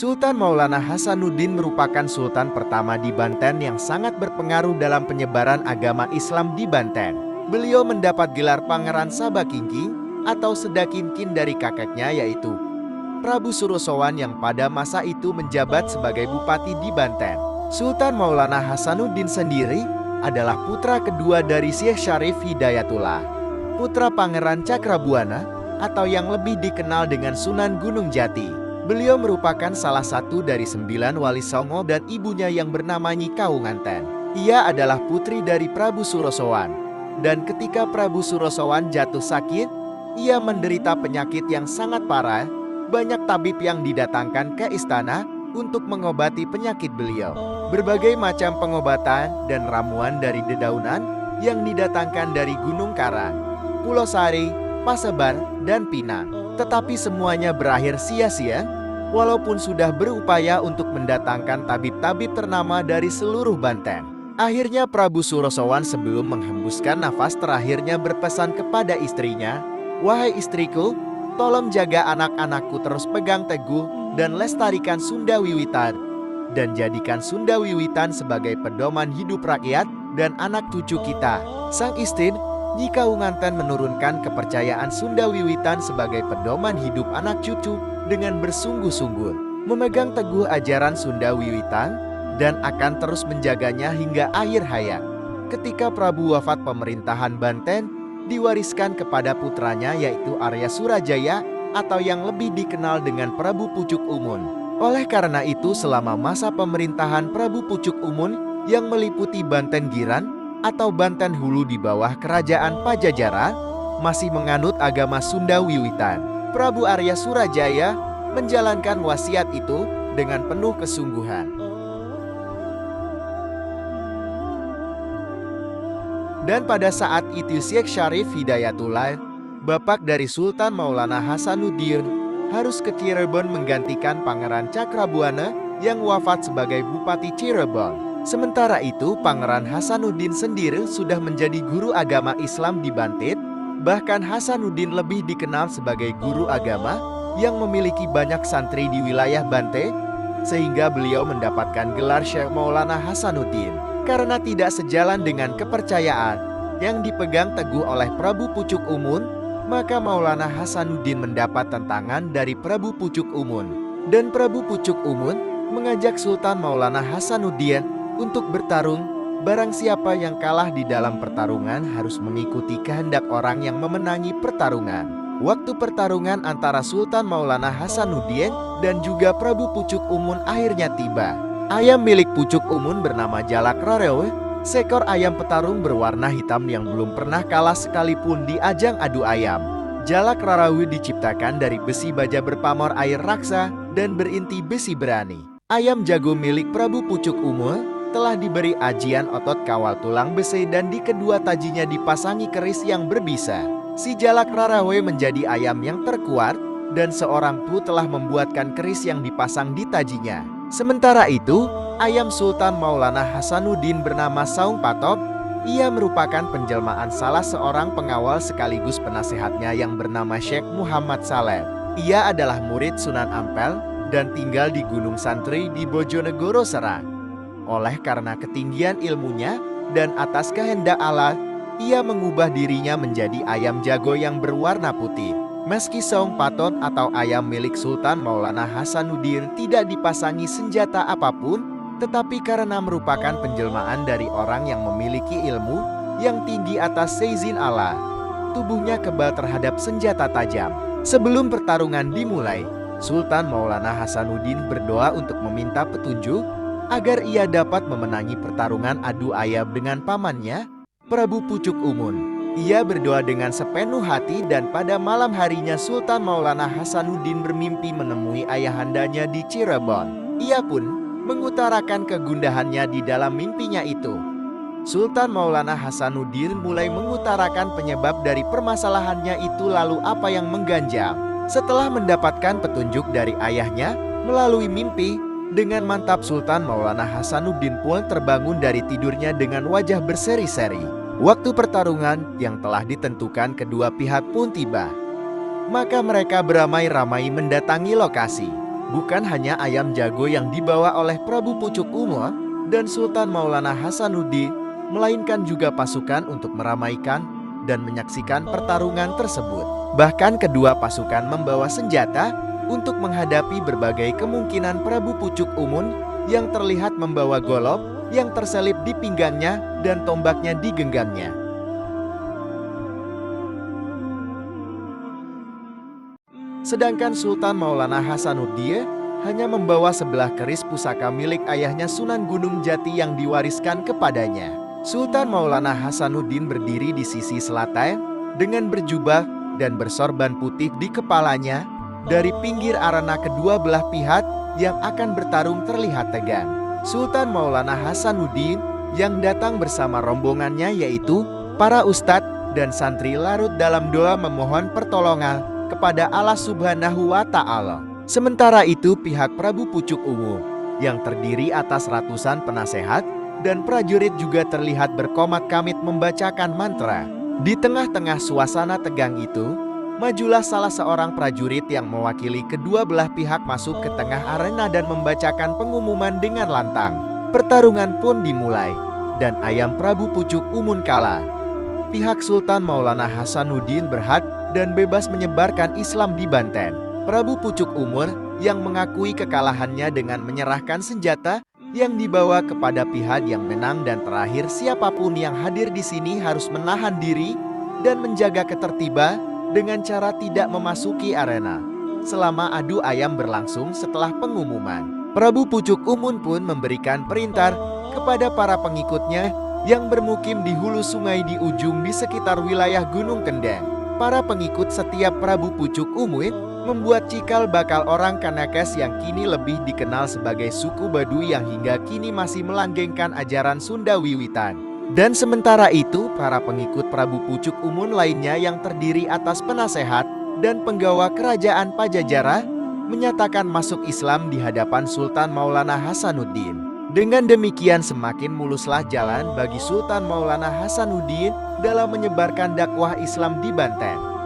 Sultan Maulana Hasanuddin merupakan sultan pertama di Banten yang sangat berpengaruh dalam penyebaran agama Islam di Banten. Beliau mendapat gelar Pangeran Sabakingking atau Sedakinkin dari kakeknya, yaitu Prabu Surosowan yang pada masa itu menjabat sebagai bupati di Banten. Sultan Maulana Hasanuddin sendiri adalah putra kedua dari Syekh Syarif Hidayatullah, putra Pangeran Cakrabuana atau yang lebih dikenal dengan Sunan Gunung Jati. Beliau merupakan salah satu dari 9 wali songo dan ibunya yang bernama Nyi Kaunganten. Ia adalah putri dari Prabu Surosowan. Dan ketika Prabu Surosowan jatuh sakit, ia menderita penyakit yang sangat parah. Banyak tabib yang didatangkan ke istana untuk mengobati penyakit beliau. Berbagai macam pengobatan dan ramuan dari dedaunan yang didatangkan dari Gunung Karang, Pulau Sari, Pasebar, dan Pinang. Tetapi semuanya berakhir sia-sia, walaupun sudah berupaya untuk mendatangkan tabib-tabib ternama dari seluruh Banten. Akhirnya Prabu Surosowan sebelum menghembuskan nafas terakhirnya berpesan kepada istrinya, "Wahai istriku, tolong jaga anak-anakku terus pegang teguh dan lestarikan Sunda Wiwitan, dan jadikan Sunda Wiwitan sebagai pedoman hidup rakyat dan anak cucu kita." Sang istri, Nyi Kaunganten, menurunkan kepercayaan Sunda Wiwitan sebagai pedoman hidup anak cucu dengan bersungguh-sungguh, memegang teguh ajaran Sunda Wiwitan dan akan terus menjaganya hingga akhir hayat. Ketika Prabu wafat, pemerintahan Banten diwariskan kepada putranya, yaitu Arya Surajaya atau yang lebih dikenal dengan Prabu Pucuk Umun. Oleh karena itu, selama masa pemerintahan Prabu Pucuk Umun yang meliputi Banten Giran atau Banten Hulu di bawah kerajaan Pajajaran, masih menganut agama Sunda Wiwitan. Prabu Arya Surajaya menjalankan wasiat itu dengan penuh kesungguhan. Dan pada saat itu Syekh Syarif Hidayatullah, bapak dari Sultan Maulana Hasanuddin, harus ke Cirebon menggantikan Pangeran Cakrabuana yang wafat sebagai Bupati Cirebon. Sementara itu, Pangeran Hasanuddin sendiri sudah menjadi guru agama Islam di Banten. Bahkan Hasanuddin lebih dikenal sebagai guru agama yang memiliki banyak santri di wilayah Banten, sehingga beliau mendapatkan gelar Syekh Maulana Hasanuddin. Karena tidak sejalan dengan kepercayaan yang dipegang teguh oleh Prabu Pucuk Umun, maka Maulana Hasanuddin mendapat tantangan dari Prabu Pucuk Umun. Dan Prabu Pucuk Umun mengajak Sultan Maulana Hasanuddin untuk bertarung. Barang siapa yang kalah di dalam pertarungan harus mengikuti kehendak orang yang memenangi pertarungan. Waktu pertarungan antara Sultan Maulana Hasanuddin dan juga Prabu Pucuk Umun akhirnya tiba. Ayam milik Pucuk Umun bernama Jalak Rarewe, seekor ayam petarung berwarna hitam yang belum pernah kalah sekalipun di ajang adu ayam. Jalak Rarewe diciptakan dari besi baja berpamor air raksa dan berinti besi berani. Ayam jago milik Prabu Pucuk Umun telah diberi ajian otot kawal tulang besi dan di kedua tajinya dipasangi keris yang berbisa. Si Jalak Rarewe menjadi ayam yang terkuat dan seorang pu telah membuatkan keris yang dipasang di tajinya. Sementara itu, ayam Sultan Maulana Hasanuddin bernama Saung Patop. Ia merupakan penjelmaan salah seorang pengawal sekaligus penasehatnya yang bernama Syekh Muhammad Saleh. Ia adalah murid Sunan Ampel dan tinggal di Gunung Santri di Bojonegoro, Serang. Oleh karena ketinggian ilmunya dan atas kehendak Allah, ia mengubah dirinya menjadi ayam jago yang berwarna putih. Meski Saung Patot atau ayam milik Sultan Maulana Hasanuddin tidak dipasangi senjata apapun, tetapi karena merupakan penjelmaan dari orang yang memiliki ilmu yang tinggi atas seizin Allah, tubuhnya kebal terhadap senjata tajam. Sebelum pertarungan dimulai, Sultan Maulana Hasanuddin berdoa untuk meminta petunjuk agar ia dapat memenangi pertarungan adu ayam dengan pamannya, Prabu Pucuk Umun. Ia berdoa dengan sepenuh hati dan pada malam harinya Sultan Maulana Hasanuddin bermimpi menemui ayahandanya di Cirebon. Ia pun mengutarakan kegundahannya di dalam mimpinya itu. Sultan Maulana Hasanuddin mulai mengutarakan penyebab dari permasalahannya itu, lalu apa yang mengganjal. Setelah mendapatkan petunjuk dari ayahnya melalui mimpi, dengan mantap Sultan Maulana Hasanuddin pun terbangun dari tidurnya dengan wajah berseri-seri. Waktu pertarungan yang telah ditentukan kedua pihak pun tiba. Maka mereka beramai-ramai mendatangi lokasi. Bukan hanya ayam jago yang dibawa oleh Prabu Pucuk Umur dan Sultan Maulana Hasanuddin, melainkan juga pasukan untuk meramaikan dan menyaksikan pertarungan tersebut. Bahkan kedua pasukan membawa senjata untuk menghadapi berbagai kemungkinan Prabu Pucuk Umur yang terlihat membawa golok yang terselip di pinggangnya dan tombaknya di genggamnya. Sedangkan Sultan Maulana Hasanuddin hanya membawa sebelah keris pusaka milik ayahnya Sunan Gunung Jati yang diwariskan kepadanya. Sultan Maulana Hasanuddin berdiri di sisi selatan dengan berjubah dan bersorban putih di kepalanya. Dari pinggir arena kedua belah pihak yang akan bertarung terlihat tegang. Sultan Maulana Hasanuddin yang datang bersama rombongannya yaitu para ustadz dan santri larut dalam doa memohon pertolongan kepada Allah Subhanahu wa Ta'ala. Sementara itu pihak Prabu Pucuk Umur yang terdiri atas ratusan penasehat dan prajurit juga terlihat berkomat-kamit membacakan mantra. Di tengah-tengah suasana tegang itu, majulah salah seorang prajurit yang mewakili kedua belah pihak masuk ke tengah arena dan membacakan pengumuman dengan lantang. Pertarungan pun dimulai dan ayam Prabu Pucuk Umur kalah. Pihak Sultan Maulana Hasanuddin berhak dan bebas menyebarkan Islam di Banten. Prabu Pucuk Umur yang mengakui kekalahannya dengan menyerahkan senjata yang dibawa kepada pihak yang menang, dan terakhir siapapun yang hadir di sini harus menahan diri dan menjaga ketertiban dengan cara tidak memasuki arena selama adu ayam berlangsung. Setelah pengumuman, Prabu Pucuk Umur pun memberikan perintah kepada para pengikutnya yang bermukim di hulu sungai di ujung di sekitar wilayah Gunung Kendeng. Para pengikut setiap Prabu Pucuk Umur membuat cikal bakal orang Kanekes yang kini lebih dikenal sebagai suku Baduy yang hingga kini masih melanggengkan ajaran Sunda Wiwitan. Dan sementara itu para pengikut Prabu Pucuk Umur lainnya yang terdiri atas penasehat dan penggawa kerajaan Pajajaran menyatakan masuk Islam di hadapan Sultan Maulana Hasanuddin. Dengan demikian semakin muluslah jalan bagi Sultan Maulana Hasanuddin dalam menyebarkan dakwah Islam di Banten.